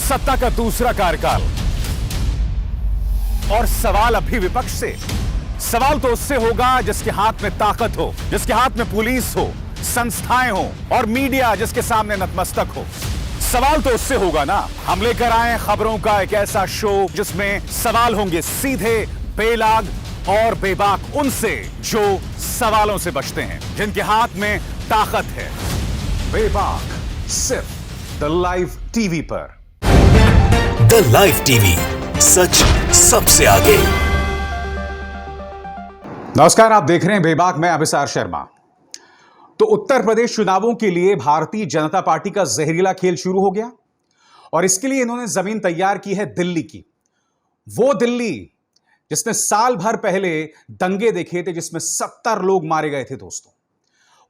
सत्ता का दूसरा कार्यकाल। और सवाल अब भी विपक्ष से। सवाल तो उससे होगा जिसके हाथ में ताकत हो, जिसके हाथ में पुलिस हो, संस्थाएं हो और मीडिया जिसके सामने नतमस्तक हो। सवाल तो उससे होगा ना। हम लेकर आए खबरों का एक ऐसा शो जिसमें सवाल होंगे सीधे, बेलाग और बेबाक उनसे जो सवालों से बचते हैं, जिनके हाथ में ताकत है। बेबाक सिर्फ द लाइव टीवी पर। द लाइव टीवी, सच सबसे आगे। नमस्कार, आप देख रहे हैं बेबाक, मैं अभिसार शर्मा। तो उत्तर प्रदेश चुनावों के लिए भारतीय जनता पार्टी का जहरीला खेल शुरू हो गया और इसके लिए इन्होंने जमीन तैयार की है दिल्ली की। वो दिल्ली जिसने साल भर पहले दंगे देखे थे, जिसमें 70 लोग मारे गए थे दोस्तों।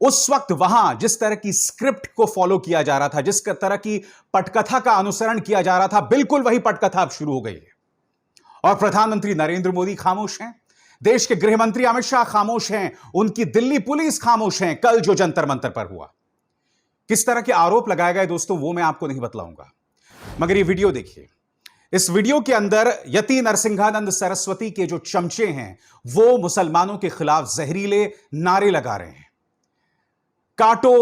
उस वक्त वहां जिस तरह की स्क्रिप्ट को फॉलो किया जा रहा था, जिस तरह की पटकथा का अनुसरण किया जा रहा था, बिल्कुल वही पटकथा अब शुरू हो गई है। और प्रधानमंत्री नरेंद्र मोदी खामोश हैं, देश के गृह मंत्री अमित शाह खामोश हैं, उनकी दिल्ली पुलिस खामोश हैं। कल जो जंतर मंतर पर हुआ, किस तरह के आरोप लगाए गए दोस्तों, वो मैं आपको नहीं बतलाऊंगा, मगर ये वीडियो देखिए। इस वीडियो के अंदर यति नरसिंहानंद सरस्वती के जो चमचे हैं वो मुसलमानों के खिलाफ जहरीले नारे लगा रहे हैं। काटो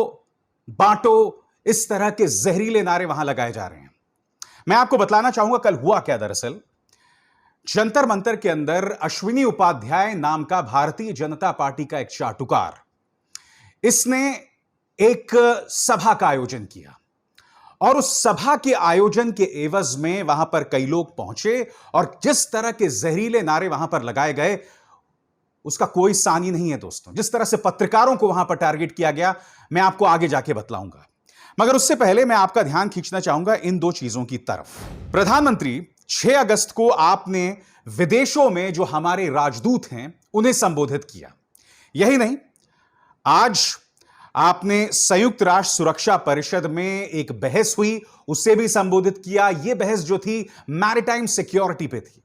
बांटो, इस तरह के जहरीले नारे वहां लगाए जा रहे हैं। मैं आपको बतलाना चाहूंगा कल हुआ क्या। दरअसल जंतर मंतर के अंदर अश्विनी उपाध्याय नाम का भारतीय जनता पार्टी का एक चाटुकार, इसने एक सभा का आयोजन किया और उस सभा के आयोजन के एवज में वहां पर कई लोग पहुंचे और जिस तरह के जहरीले नारे वहां पर लगाए गए उसका कोई सानी नहीं है दोस्तों। जिस तरह से पत्रकारों को वहां पर टारगेट किया गया, मैं आपको आगे जाके बतलाऊंगा, मगर उससे पहले मैं आपका ध्यान खींचना चाहूंगा इन दो चीजों की तरफ। प्रधानमंत्री 6 अगस्त को आपने विदेशों में जो हमारे राजदूत हैं उन्हें संबोधित किया। यही नहीं, आज आपने संयुक्त राष्ट्र सुरक्षा परिषद में एक बहस हुई, उसे भी संबोधित किया। यह बहस जो थी मैरिटाइम सिक्योरिटी पे थी,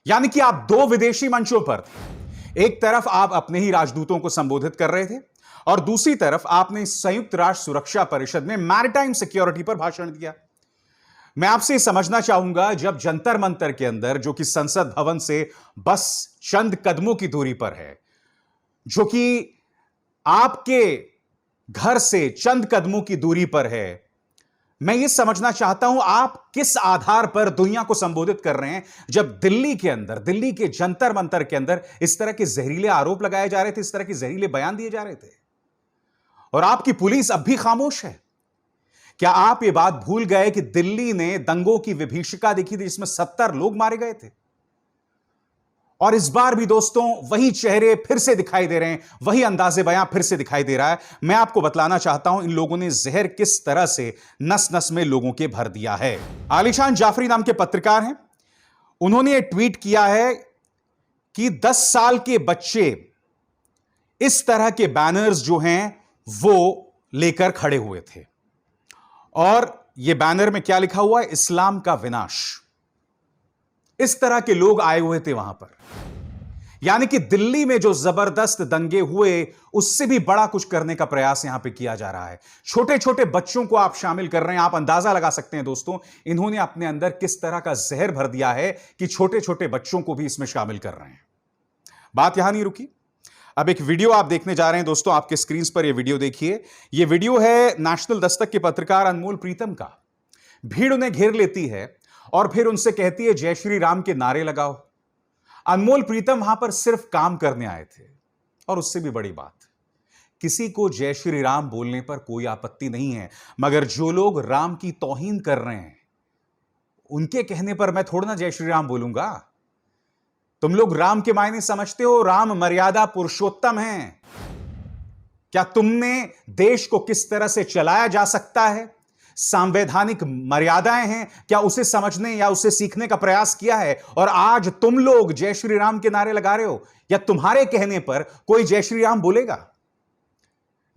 यानी कि आप दो विदेशी मंचों पर थे। एक तरफ आप अपने ही राजदूतों को संबोधित कर रहे थे और दूसरी तरफ आपने संयुक्त राष्ट्र सुरक्षा परिषद में मैरिटाइम सिक्योरिटी पर भाषण दिया। मैं आपसे समझना चाहूंगा, जब जंतर मंतर के अंदर, जो कि संसद भवन से बस चंद कदमों की दूरी पर है, जो कि आपके घर से चंद कदमों की दूरी पर है, मैं यह समझना चाहता हूं आप किस आधार पर दुनिया को संबोधित कर रहे हैं, जब दिल्ली के अंदर, दिल्ली के जंतर मंतर के अंदर इस तरह के जहरीले आरोप लगाए जा रहे थे, इस तरह के जहरीले बयान दिए जा रहे थे और आपकी पुलिस अब भी खामोश है। क्या आप यह बात भूल गए कि दिल्ली ने दंगों की विभीषिका देखी थी जिसमें 70 लोग मारे गए थे? और इस बार भी दोस्तों वही चेहरे फिर से दिखाई दे रहे हैं, वही अंदाजे बयां फिर से दिखाई दे रहा है। मैं आपको बतलाना चाहता हूं इन लोगों ने जहर किस तरह से नस नस में लोगों के भर दिया है। आलिशान जाफरी नाम के पत्रकार हैं, उन्होंने यह ट्वीट किया है कि 10 साल के बच्चे इस तरह के बैनर्स जो हैं वो लेकर खड़े हुए थे और यह बैनर में क्या लिखा हुआ है, इस्लाम का विनाश। इस तरह के लोग आए हुए थे वहां पर, यानी कि दिल्ली में जो जबरदस्त दंगे हुए उससे भी बड़ा कुछ करने का प्रयास यहां पे किया जा रहा है। छोटे छोटे बच्चों को आप शामिल कर रहे हैं। आप अंदाजा लगा सकते हैं दोस्तों, इन्होंने अपने अंदर किस तरह का जहर भर दिया है कि छोटे छोटे बच्चों को भी इसमें शामिल कर रहे हैं। बात यहां नहीं रुकी, अब एक वीडियो आप देखने जा रहे हैं दोस्तों। आपके स्क्रीन पर यह वीडियो देखिए। यह वीडियो है नेशनल दस्तक के पत्रकार अनमोल प्रीतम का। भीड़ उन्हें घेर लेती है और फिर उनसे कहती है जय श्री राम के नारे लगाओ। अनमोल प्रीतम वहां पर सिर्फ काम करने आए थे और उससे भी बड़ी बात, किसी को जय श्री राम बोलने पर कोई आपत्ति नहीं है, मगर जो लोग राम की तौहीन कर रहे हैं उनके कहने पर मैं थोड़ा ना जय श्री राम बोलूंगा। तुम लोग राम के मायने समझते हो, राम मर्यादा पुरुषोत्तम है। क्या तुमने देश को किस तरह से चलाया जा सकता है, संवैधानिक मर्यादाएं हैं, क्या उसे समझने या उसे सीखने का प्रयास किया है? और आज तुम लोग जय श्री राम के नारे लगा रहे हो, या तुम्हारे कहने पर कोई जय श्री राम बोलेगा?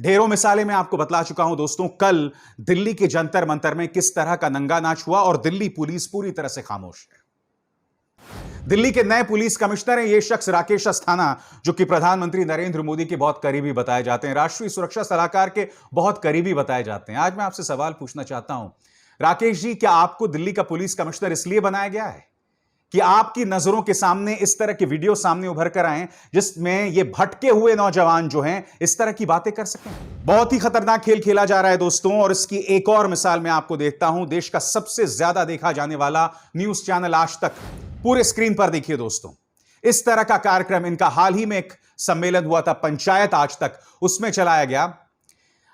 ढेरों मिसालें मैं आपको बतला चुका हूं दोस्तों। कल दिल्ली के जंतर मंतर में किस तरह का नंगा नाच हुआ और दिल्ली पुलिस पूरी तरह से खामोश है। दिल्ली के नए पुलिस कमिश्नर हैं ये शख्स राकेश अस्थाना, जो कि प्रधानमंत्री नरेंद्र मोदी के बहुत करीबी बताए जाते हैं, राष्ट्रीय सुरक्षा सलाहकार के बहुत करीबी बताए जाते हैं। आज मैं आपसे सवाल पूछना चाहता हूं, राकेश जी, क्या आपको दिल्ली का पुलिस कमिश्नर इसलिए बनाया गया है कि आपकी नजरों के सामने इस तरह के वीडियो सामने उभर कर आए जिसमें ये भटके हुए नौजवान जो हैं इस तरह की बातें कर सकें? बहुत ही खतरनाक खेल खेला जा रहा है दोस्तों, और इसकी एक और मिसाल मैं आपको देखता हूं। देश का सबसे ज्यादा देखा जाने वाला न्यूज चैनल आज तक, पूरे स्क्रीन पर देखिए दोस्तों, इस तरह का कार्यक्रम इनका हाल ही में एक सम्मेलन हुआ था, पंचायत आज तक, उसमें चलाया गया।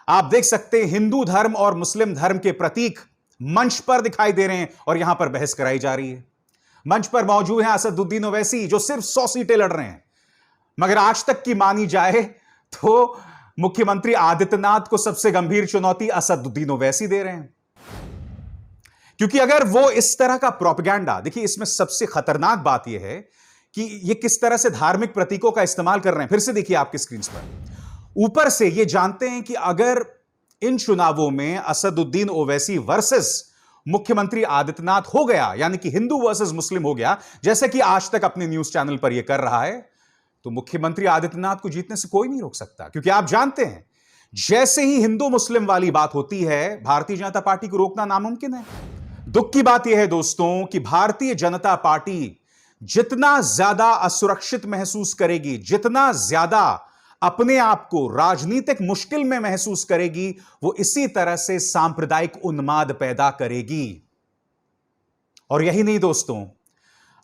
आप देख सकते हैं हिंदू धर्म और मुस्लिम धर्म के प्रतीक मंच पर दिखाई दे रहे हैं और यहां पर बहस कराई जा रही है। मंच पर मौजूद हैं असदुद्दीन ओवैसी जो सिर्फ 100 सीटें लड़ रहे हैं, मगर आज तक की मानी जाए तो मुख्यमंत्री आदित्यनाथ को सबसे गंभीर चुनौती असदुद्दीन ओवैसी दे रहे हैं। क्योंकि अगर वो इस तरह का प्रोपेगेंडा, देखिए इसमें सबसे खतरनाक बात यह है कि ये किस तरह से धार्मिक प्रतीकों का इस्तेमाल कर रहे हैं। फिर से देखिए आपकी स्क्रीन पर, ऊपर से ये जानते हैं कि अगर इन चुनावों में असदुद्दीन ओवैसी वर्सेस मुख्यमंत्री आदित्यनाथ हो गया, यानी कि हिंदू वर्सेस मुस्लिम हो गया, जैसे कि आज तक अपने न्यूज चैनल पर यह कर रहा है, तो मुख्यमंत्री आदित्यनाथ को जीतने से कोई नहीं रोक सकता। क्योंकि आप जानते हैं जैसे ही हिंदू मुस्लिम वाली बात होती है, भारतीय जनता पार्टी को रोकना नामुमकिन है। दुख की बात यह है दोस्तों कि भारतीय जनता पार्टी जितना ज्यादा असुरक्षित महसूस करेगी, जितना ज्यादा अपने आप को राजनीतिक मुश्किल में महसूस करेगी, वो इसी तरह से सांप्रदायिक उन्माद पैदा करेगी। और यही नहीं दोस्तों,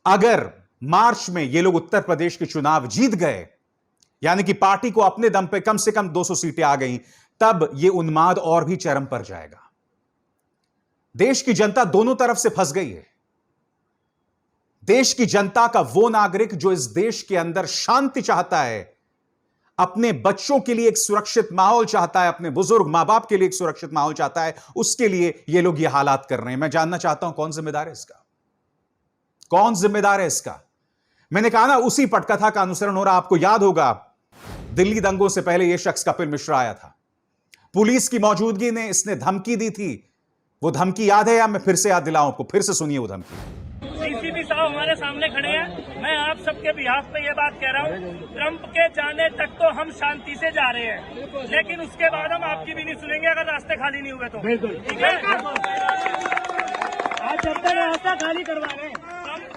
अगर मार्च में ये लोग उत्तर प्रदेश के चुनाव जीत गए, यानी कि पार्टी को अपने दम पे कम से कम 200 सीटें आ गई, तब ये उन्माद और भी चरम पर जाएगा। देश की जनता दोनों तरफ से फंस गई है। देश की जनता का वो नागरिक जो इस देश के अंदर शांति चाहता है, अपने बच्चों के लिए एक सुरक्षित माहौल चाहता है, अपने बुजुर्ग मां बाप के लिए एक सुरक्षित माहौल चाहता है, उसके लिए ये लोग ये हालात कर रहे हैं। मैं जानना चाहता हूं कौन जिम्मेदार है इसका? कौन जिम्मेदार है इसका? मैंने कहा ना, उसी पटकथा का अनुसरण हो रहा। आपको याद होगा दिल्ली दंगों से पहले यह शख्स कपिल मिश्रा आया था, पुलिस की मौजूदगी ने इसने धमकी दी थी। वो धमकी याद है या मैं फिर से याद दिलाऊं आपको? फिर से सुनिए वो धमकी। सीसीपी साहब हमारे सामने खड़े हैं। मैं आप सबके बिहाफ पे ये बात कह रहा हूँ, ट्रंप के जाने तक तो हम शांति से जा रहे हैं, लेकिन उसके बाद हम आपकी भी नहीं सुनेंगे अगर रास्ते खाली नहीं हुए तो। ठीक है, आज जब तक रास्ता खाली करवा रहे हैं, ट्रंप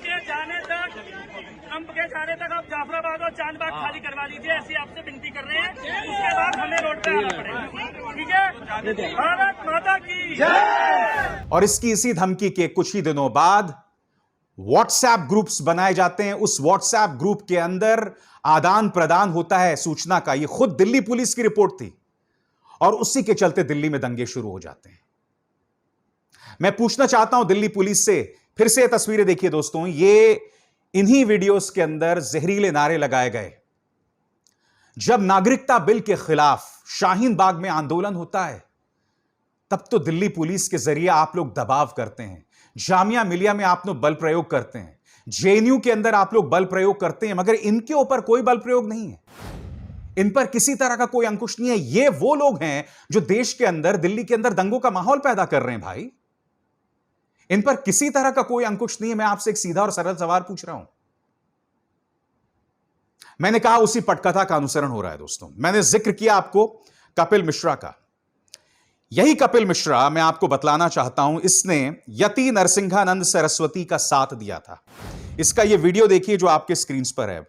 के जाने तक आप जाफराबाद और चांदबाग खाली करवा लीजिए, ऐसी आपसे विनती कर रहे हैं। उसके बाद हमें रोड पे आना पड़ेगा। ठीक है, भारत माता की जय। और इसकी इसी धमकी के कुछ ही दिनों बाद व्हाट्सएप ग्रुप्स बनाए जाते हैं। उस व्हाट्सएप ग्रुप के अंदर आदान प्रदान होता है सूचना का। यह खुद दिल्ली पुलिस की रिपोर्ट थी, और उसी के चलते दिल्ली में दंगे शुरू हो जाते हैं। मैं पूछना चाहता हूं दिल्ली पुलिस से, फिर से तस्वीरें देखिए दोस्तों, ये इन्हीं वीडियोस के अंदर जहरीले नारे लगाए गए। जब नागरिकता बिल के खिलाफ शाहीन बाग में आंदोलन होता है, तब तो दिल्ली पुलिस के जरिए आप लोग दबाव करते हैं, जामिया मिलिया में आप लोग बल प्रयोग करते हैं, जेएनयू के अंदर आप लोग बल प्रयोग करते हैं, मगर इनके ऊपर कोई बल प्रयोग नहीं है। इन पर किसी तरह का कोई अंकुश नहीं है। ये वो लोग हैं जो देश के अंदर, दिल्ली के अंदर दंगों का माहौल पैदा कर रहे हैं भाई। इन पर किसी तरह का कोई अंकुश नहीं है। मैं आपसे एक सीधा और सरल सवाल पूछ रहा हूं। मैंने कहा उसी पटकथा का अनुसरण हो रहा है दोस्तों। मैंने जिक्र किया आपको कपिल मिश्रा का। यही कपिल मिश्रा, मैं आपको बतलाना चाहता हूं, इसने यति नरसिंहानंद सरस्वती का साथ दिया था। इसका यह वीडियो देखिए जो आपके स्क्रीन पर है।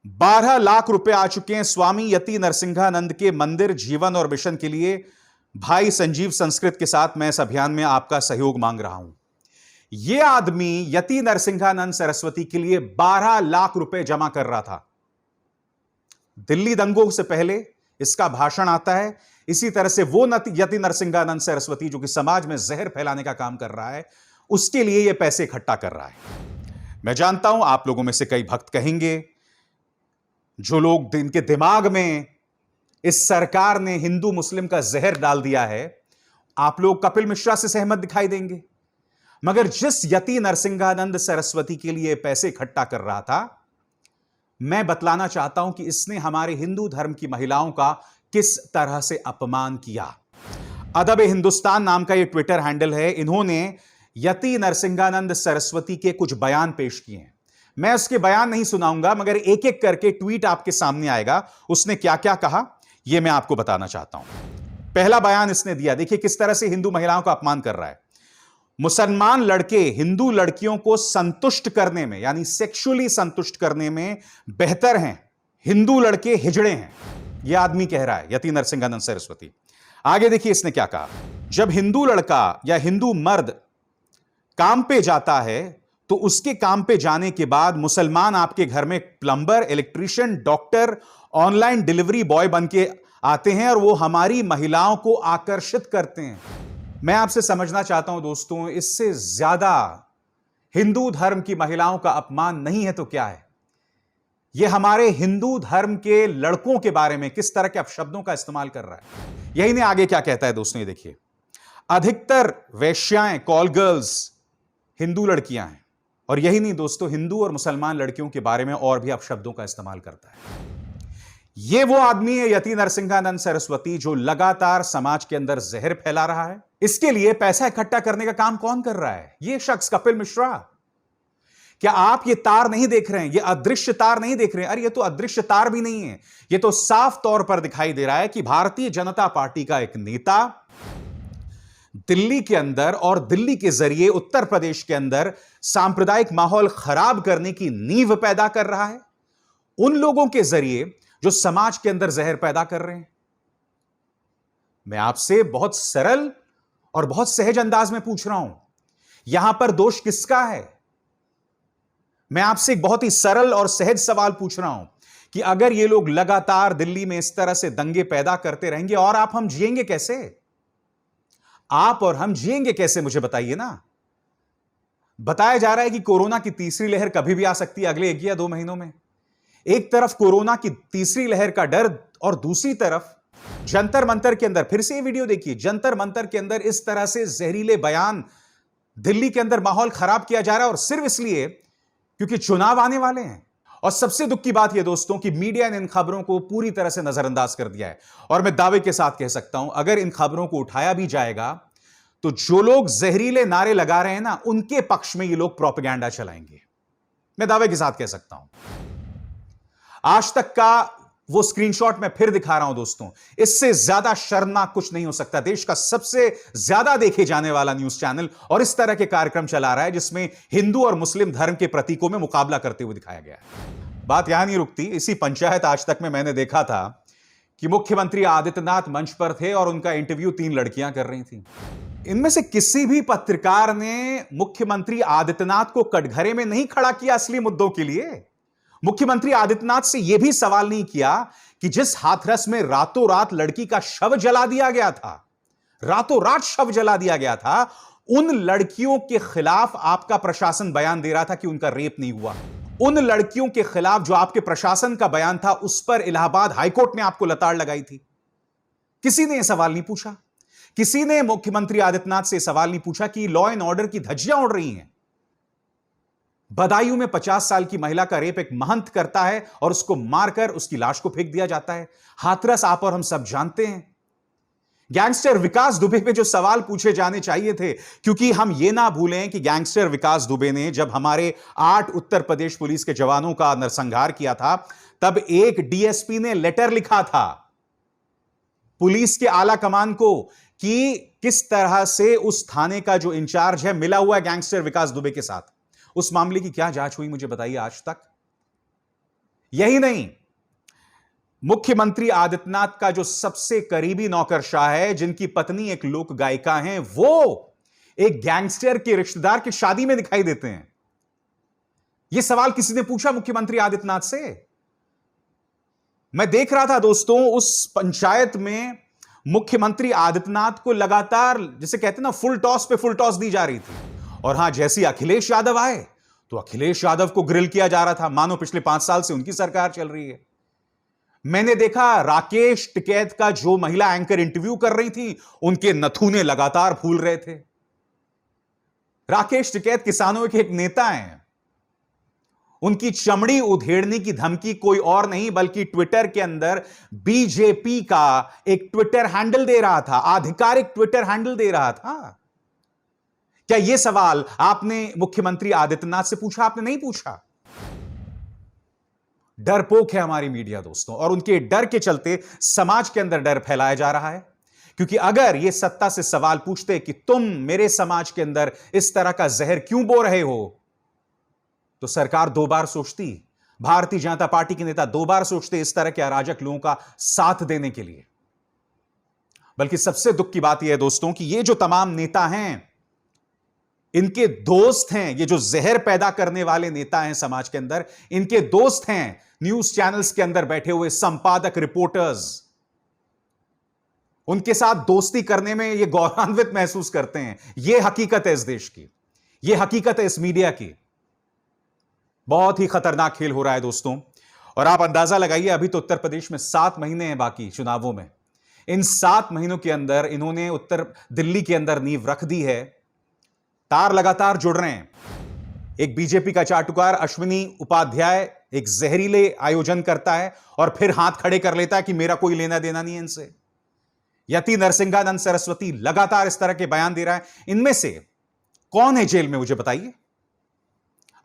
12 लाख रुपए आ चुके हैं स्वामी यति नरसिंहानंद के मंदिर, जीवन और मिशन के लिए। भाई संजीव संस्कृत के साथ मैं इस अभियान में आपका सहयोग मांग रहा हूं। यह आदमी यति नरसिंहानंद सरस्वती के लिए 12 लाख रुपए जमा कर रहा था। दिल्ली दंगों से पहले इसका भाषण आता है। इसी तरह से वो यति नरसिंहानंद सरस्वती जो कि समाज में जहर फैलाने का काम कर रहा है, उसके लिए यह पैसे इकट्ठा कर रहा है। मैं जानता हूं आप लोगों में से कई भक्त कहेंगे, जो लोग इनके दिमाग में इस सरकार ने हिंदू मुस्लिम का जहर डाल दिया है, आप लोग कपिल मिश्रा से सहमत दिखाई देंगे। मगर जिस यति नरसिंहानंद सरस्वती के लिए पैसे इकट्ठा कर रहा था, मैं बतलाना चाहता हूं कि इसने हमारे हिंदू धर्म की महिलाओं का किस तरह से अपमान किया। अदब हिंदुस्तान नाम का यह ट्विटर हैंडल है। इन्होंने यति नरसिंहानंद सरस्वती के कुछ बयान पेश किए हैं। मैं उसके बयान नहीं सुनाऊंगा, मगर एक एक करके ट्वीट आपके सामने आएगा। उसने क्या क्या कहा यह मैं आपको बताना चाहता हूं। पहला बयान इसने दिया, देखिए किस तरह से हिंदू महिलाओं का अपमान कर रहा है। मुसलमान लड़के हिंदू लड़कियों को संतुष्ट करने में, यानी सेक्सुअली संतुष्ट करने में बेहतर हैं, हिंदू लड़के हिजड़े हैं, यह आदमी कह रहा है, यति नरसिंहानंद सरस्वती। आगे देखिए इसने क्या कहा, जब हिंदू लड़का या हिंदू मर्द काम पे जाता है तो उसके काम पे जाने के बाद मुसलमान आपके घर में plumber, electrician, doctor, online delivery boy बन के आते हैं और वो हमारी महिलाओं को आकर्षित करते हैं। मैं आपसे समझना चाहता हूं दोस्तों, इससे ज्यादा हिंदू धर्म की महिलाओं का अपमान नहीं है तो क्या है। यह हमारे हिंदू धर्म के लड़कों के बारे में किस तरह के अपशब्दों का इस्तेमाल कर रहा है। यही नहीं, आगे क्या कहता है दोस्तों, ये देखिए, अधिकतर वेश्याएं, कॉल गर्ल्स हिंदू लड़कियां हैं। और यही नहीं दोस्तों, हिंदू और मुसलमान लड़कियों के बारे में और भी अपशब्दों का इस्तेमाल करता है। यह वो आदमी है यति नरसिंहानंद सरस्वती जो लगातार समाज के अंदर जहर फैला रहा है। इसके लिए पैसा इकट्ठा करने का काम कौन कर रहा है? यह शख्स कपिल मिश्रा। क्या आप ये तार नहीं देख रहे हैं? ये अदृश्य तार नहीं देख रहे हैं? अरे ये तो अदृश्य तार भी नहीं है, ये तो साफ तौर पर दिखाई दे रहा है कि भारतीय जनता पार्टी का एक नेता दिल्ली के अंदर और दिल्ली के जरिए उत्तर प्रदेश के अंदर सांप्रदायिक माहौल खराब करने की नींव पैदा कर रहा है, उन लोगों के जरिए जो समाज के अंदर जहर पैदा कर रहे हैं। मैं आपसे बहुत सरल और बहुत सहज अंदाज में पूछ रहा हूं, यहां पर दोष किसका है? मैं आपसे एक बहुत ही सरल और सहज सवाल पूछ रहा हूं कि अगर ये लोग लगातार दिल्ली में इस तरह से दंगे पैदा करते रहेंगे और हम जिएंगे कैसे? आप और हम जिएंगे कैसे, मुझे बताइए ना। बताया जा रहा है कि कोरोना की तीसरी लहर कभी भी आ सकती है अगले 1 या 2 महीनों में। एक तरफ कोरोना की तीसरी लहर का डर और दूसरी तरफ जंतर मंतर के अंदर, फिर से ये वीडियो देखिए, जंतर मंतर के अंदर इस तरह से जहरीले बयान, दिल्ली के अंदर माहौल खराब किया जा रहा है और सिर्फ इसलिए क्योंकि चुनाव आने वाले हैं। और सबसे दुख की बात यह दोस्तों कि मीडिया ने इन खबरों को पूरी तरह से नजरअंदाज कर दिया है। और मैं दावे के साथ कह सकता हूं, अगर इन खबरों को उठाया भी जाएगा तो जो लोग जहरीले नारे लगा रहे हैं ना, उनके पक्ष में ये लोग प्रोपेगेंडा चलाएंगे। मैं दावे के साथ कह सकता हूं। आज तक का वो स्क्रीनशॉट मैं फिर दिखा रहा हूं दोस्तों, इससे ज्यादा शर्मनाक कुछ नहीं हो सकता। देश का सबसे ज्यादा देखे जाने वाला न्यूज चैनल और इस तरह के कार्यक्रम चला रहा है जिसमें हिंदू और मुस्लिम धर्म के प्रतीकों में मुकाबला करते हुए दिखाया गया है। बात यहां नहीं रुकती। इसी पंचायत आज तक में मैंने देखा था कि मुख्यमंत्री आदित्यनाथ मंच पर थे और उनका इंटरव्यू 3 लड़कियां कर रही थी। इनमें से किसी भी पत्रकार ने मुख्यमंत्री आदित्यनाथ को कटघरे में नहीं खड़ा किया असली मुद्दों के लिए। मुख्यमंत्री आदित्यनाथ से यह भी सवाल नहीं किया कि जिस हाथरस में रातों रात लड़की का शव जला दिया गया था, रातों रात शव जला दिया गया था, उन लड़कियों के खिलाफ आपका प्रशासन बयान दे रहा था कि उनका रेप नहीं हुआ। उन लड़कियों के खिलाफ जो आपके प्रशासन का बयान था, उस पर इलाहाबाद हाईकोर्ट ने आपको लताड़ लगाई थी। किसी ने यह सवाल नहीं पूछा। किसी ने मुख्यमंत्री आदित्यनाथ से सवाल नहीं पूछा कि लॉ एंड ऑर्डर की धज्जियां उड़ रही हैं। बदायूं में 50 साल की महिला का रेप एक महंत करता है और उसको मारकर उसकी लाश को फेंक दिया जाता है। हाथरस आप और हम सब जानते हैं। गैंगस्टर विकास दुबे पे जो सवाल पूछे जाने चाहिए थे, क्योंकि हम ये ना भूलें कि गैंगस्टर विकास दुबे ने जब हमारे 8 उत्तर प्रदेश पुलिस के जवानों का नरसंहार किया था, तब एक डीएसपी ने लेटर लिखा था पुलिस के आला कमान को कि किस तरह से उस थाने का जो इंचार्ज है मिला हुआ है गैंगस्टर विकास दुबे के साथ। उस मामले की क्या जांच हुई, मुझे बताइए आज तक। यही नहीं, मुख्यमंत्री आदित्यनाथ का जो सबसे करीबी नौकरशाह है, जिनकी पत्नी एक लोक गायिका हैं, वो एक गैंगस्टर के रिश्तेदार की शादी में दिखाई देते हैं। यह सवाल किसी ने पूछा मुख्यमंत्री आदित्यनाथ से? मैं देख रहा था दोस्तों, उस पंचायत में मुख्यमंत्री आदित्यनाथ को लगातार, जिसे कहते हैं ना, फुल टॉस पे फुल टॉस दी जा रही थी। और हां, जैसे अखिलेश यादव आए तो अखिलेश यादव को ग्रिल किया जा रहा था, मानो पिछले 5 साल से उनकी सरकार चल रही है। मैंने देखा राकेश टिकैत का जो महिला एंकर इंटरव्यू कर रही थी, उनके नथुने लगातार फूल रहे थे। राकेश टिकैत किसानों के एक नेता हैं। उनकी चमड़ी उधेड़ने की धमकी कोई और नहीं बल्कि ट्विटर के अंदर बीजेपी का एक ट्विटर हैंडल दे रहा था, आधिकारिक ट्विटर हैंडल दे रहा था। क्या यह सवाल आपने मुख्यमंत्री आदित्यनाथ से पूछा? आपने नहीं पूछा। डरपोक है हमारी मीडिया दोस्तों, और उनके डर के चलते समाज के अंदर डर फैलाया जा रहा है। क्योंकि अगर यह सत्ता से सवाल पूछते कि तुम मेरे समाज के अंदर इस तरह का जहर क्यों बो रहे हो, तो सरकार दो बार सोचती, भारतीय जनता पार्टी के नेता दो बार सोचते इस तरह के अराजक लोगों का साथ देने के लिए। बल्कि सबसे दुख की बात यह है दोस्तों कि ये जो तमाम नेता हैं, इनके दोस्त हैं, ये जो जहर पैदा करने वाले नेता हैं समाज के अंदर, इनके दोस्त हैं न्यूज चैनल्स के अंदर बैठे हुए संपादक, रिपोर्टर्स। उनके साथ दोस्ती करने में ये गौरवान्वित महसूस करते हैं। यह हकीकत है इस देश की, यह हकीकत है इस मीडिया की। बहुत ही खतरनाक खेल हो रहा है दोस्तों। और आप अंदाजा लगाइए, अभी तो उत्तर प्रदेश में 7 महीने हैं बाकी चुनावों में। इन 7 महीनों के अंदर इन्होंने उत्तर दिल्ली के अंदर नींव रख दी है। तार लगातार जुड़ रहे हैं। एक बीजेपी का चाटुकार अश्विनी उपाध्याय एक जहरीले आयोजन करता है और फिर हाथ खड़े कर लेता है कि मेरा कोई लेना देना नहीं है इनसे। यति नरसिंहानंद सरस्वती लगातार इस तरह के बयान दे रहा है। इनमें से कौन है जेल में, मुझे बताइए।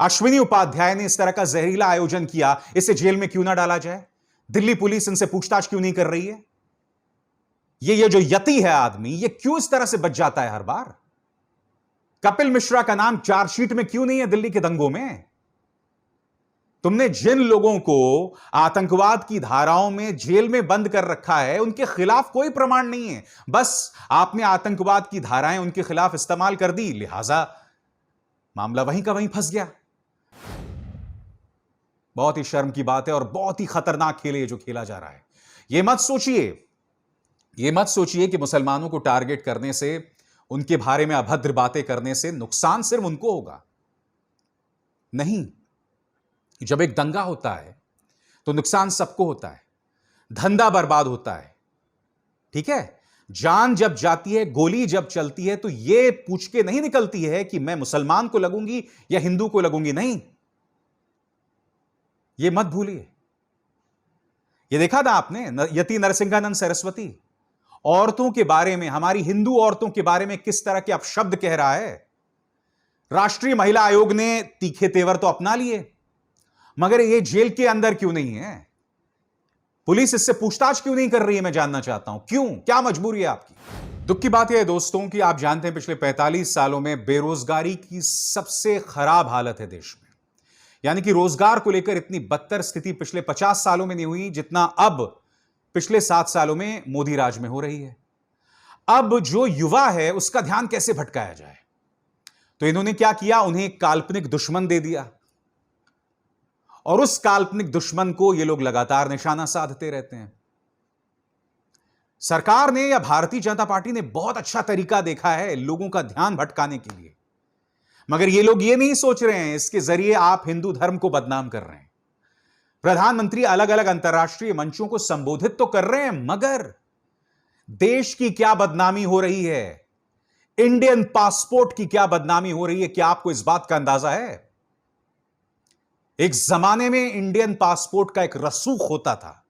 अश्विनी उपाध्याय ने इस तरह का जहरीला आयोजन किया, इसे जेल में क्यों ना डाला जाए? दिल्ली पुलिस इनसे पूछताछ क्यों नहीं कर रही है? ये जो यति है आदमी, ये क्यों इस तरह से बच जाता है हर बार? कपिल मिश्रा का नाम चार्जशीट में क्यों नहीं है दिल्ली के दंगों में? तुमने जिन लोगों को आतंकवाद की धाराओं में जेल में बंद कर रखा है, उनके खिलाफ कोई प्रमाण नहीं है। बस आपने आतंकवाद की धाराएं उनके खिलाफ इस्तेमाल कर दी, लिहाजा मामला वहीं का वहीं फंस गया। बहुत ही शर्म की बात है और बहुत ही खतरनाक खेल है जो खेला जा रहा है। यह मत सोचिए कि मुसलमानों को टारगेट करने से, उनके बारे में अभद्र बातें करने से नुकसान सिर्फ उनको होगा। नहीं, जब एक दंगा होता है तो नुकसान सबको होता है, धंधा बर्बाद होता है, ठीक है। जान जब जाती है, गोली जब चलती है, तो यह पूछ के नहीं निकलती है कि मैं मुसलमान को लगूंगी या हिंदू को लगूंगी। नहीं, यह मत भूलिए। यह देखा था आपने यति नरसिंहानंद सरस्वती औरतों के बारे में, हमारी हिंदू औरतों के बारे में किस तरह के अपशब्द कह रहा है। राष्ट्रीय महिला आयोग ने तीखे तेवर तो अपना लिए, मगर यह जेल के अंदर क्यों नहीं है? पुलिस इससे पूछताछ क्यों नहीं कर रही है? मैं जानना चाहता हूं, क्यों? क्या मजबूरी है आपकी? दुख की बात यह है दोस्तों कि आप जानते हैं पिछले 45 सालों में बेरोजगारी की सबसे खराब हालत है देश में। यानी कि रोजगार को लेकर इतनी बदतर स्थिति पिछले 50 सालों में नहीं हुई जितना अब पिछले 7 सालों में मोदी राज में हो रही है। अब जो युवा है उसका ध्यान कैसे भटकाया जाए, तो इन्होंने क्या किया, उन्हें एक काल्पनिक दुश्मन दे दिया और उस काल्पनिक दुश्मन को ये लोग लगातार निशाना साधते रहते हैं। सरकार ने या भारतीय जनता पार्टी ने बहुत अच्छा तरीका देखा है लोगों का ध्यान भटकाने के लिए, मगर ये लोग ये नहीं सोच रहे हैं इसके जरिए आप हिंदू धर्म को बदनाम कर रहे हैं। प्रधानमंत्री अलग अलग अंतर्राष्ट्रीय मंचों को संबोधित तो कर रहे हैं, मगर देश की क्या बदनामी हो रही है, इंडियन पासपोर्ट की क्या बदनामी हो रही है, क्या आपको इस बात का अंदाजा है? एक जमाने में इंडियन पासपोर्ट का एक रसूख होता था।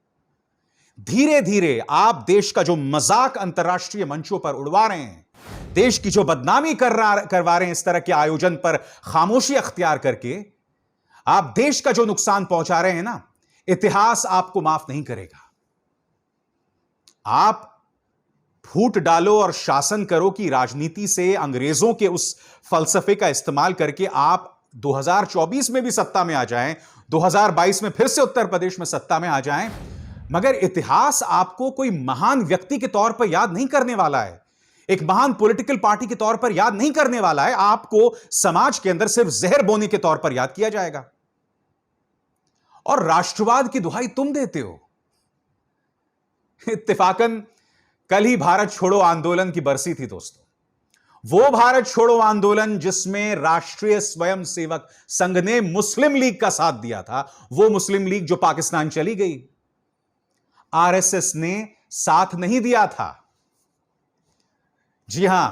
धीरे धीरे आप देश का जो मजाक अंतर्राष्ट्रीय मंचों पर उड़वा रहे हैं, देश की जो बदनामी करवा रहे हैं इस तरह के आयोजन पर खामोशी अख्तियार करके, आप देश का जो नुकसान पहुंचा रहे हैं ना, इतिहास आपको माफ नहीं करेगा। आप फूट डालो और शासन करो की राजनीति से, अंग्रेजों के उस फलसफे का इस्तेमाल करके आप 2024 में भी सत्ता में आ जाएं, 2022 में फिर से उत्तर प्रदेश में सत्ता में आ जाएं, मगर इतिहास आपको कोई महान व्यक्ति के तौर पर याद नहीं करने वाला है, एक महान पॉलिटिकल पार्टी के तौर पर याद नहीं करने वाला है। आपको समाज के अंदर सिर्फ जहर बोने के तौर पर याद किया जाएगा। और राष्ट्रवाद की दुहाई तुम देते हो। इत्तेफाकन कल ही भारत छोड़ो आंदोलन की बरसी थी दोस्तों। वो भारत छोड़ो आंदोलन जिसमें राष्ट्रीय स्वयंसेवक संघ ने मुस्लिम लीग का साथ दिया था, वो मुस्लिम लीग जो पाकिस्तान चली गई। आरएसएस ने साथ नहीं दिया था। जी हां,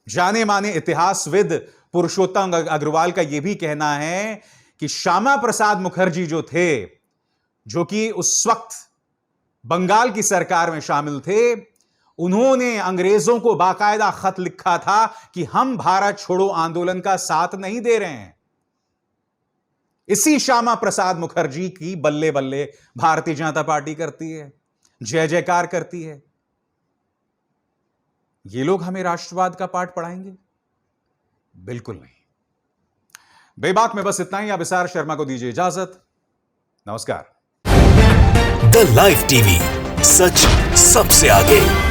जाने माने इतिहासविद पुरुषोत्तम अग्रवाल का यह भी कहना है कि श्यामा प्रसाद मुखर्जी जो थे, जो कि उस वक्त बंगाल की सरकार में शामिल थे, उन्होंने अंग्रेजों को बाकायदा खत लिखा था कि हम भारत छोड़ो आंदोलन का साथ नहीं दे रहे हैं। इसी श्यामा प्रसाद मुखर्जी की बल्ले बल्ले भारतीय जनता पार्टी करती है, जय जयकार करती है। ये लोग हमें राष्ट्रवाद का पाठ पढ़ाएंगे? बिल्कुल नहीं। बेबाक में बस इतना ही। अभिसार शर्मा को दीजिए इजाजत। नमस्कार। द लाइव टीवी, सच सबसे आगे।